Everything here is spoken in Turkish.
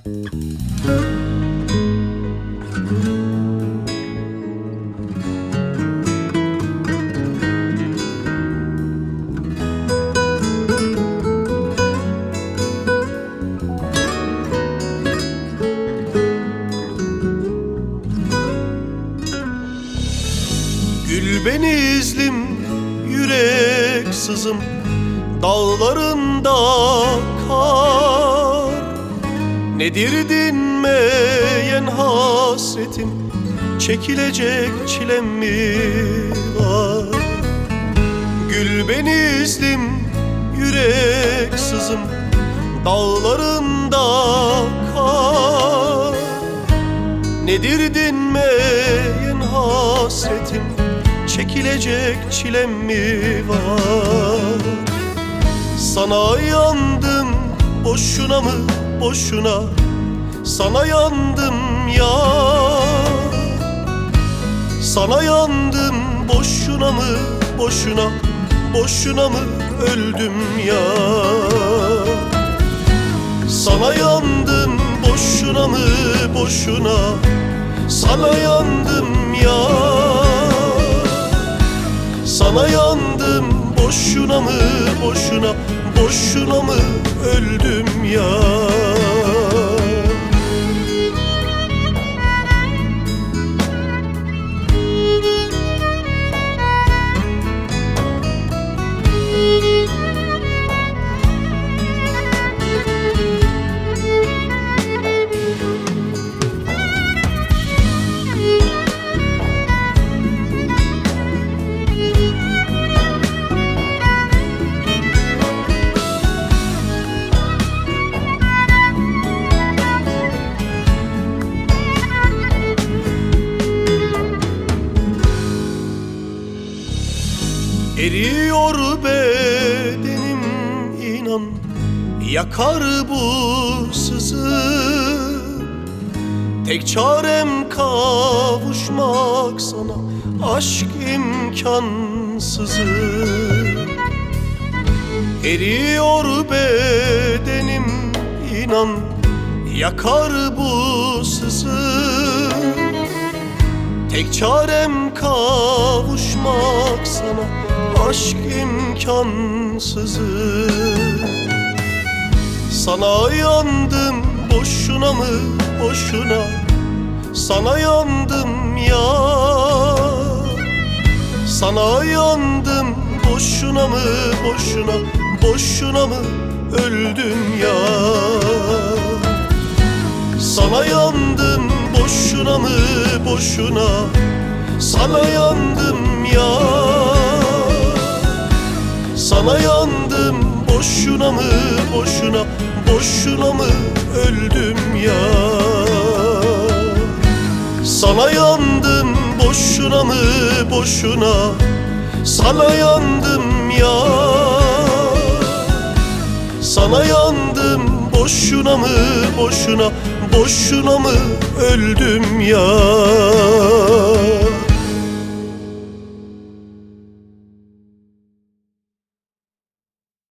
Gül benizlim, yürek sızım, dağlarında kar. Nedir dinmeyen hasretim, çekilecek çilem mi var? Gül benizlim, yürek sızım, dağlarında kar. Nedir dinmeyen hasretim, çekilecek çilem mi var? Sana yandım boşuna mı boşuna, sana yandım ya. Sana yandım boşuna mı boşuna, boşuna mı öldüm ya. Sana yandım boşuna mı boşuna, sana yandım ya. Sana yandım boşuna mı boşuna, boşuna mı öldüm ya. Eriyor bedenim inan, yakar bu sızı. Tek çarem kavuşmak sana, aşk imkansızı. Eriyor bedenim inan, yakar bu sızı. Tek çarem kavuşmak sana, aşk imkansızı. Sana yandım boşuna mı boşuna, sana yandım ya. Sana yandım boşuna mı boşuna, boşuna mı öldüm ya. Sana yandım boşuna mı boşuna, sana yandım ya. Sana yandım boşuna mı boşuna, boşuna mı öldüm ya. Sana yandım boşuna mı boşuna, sana yandım ya. Sana yandım boşuna mı boşuna, boşuna mı öldüm ya.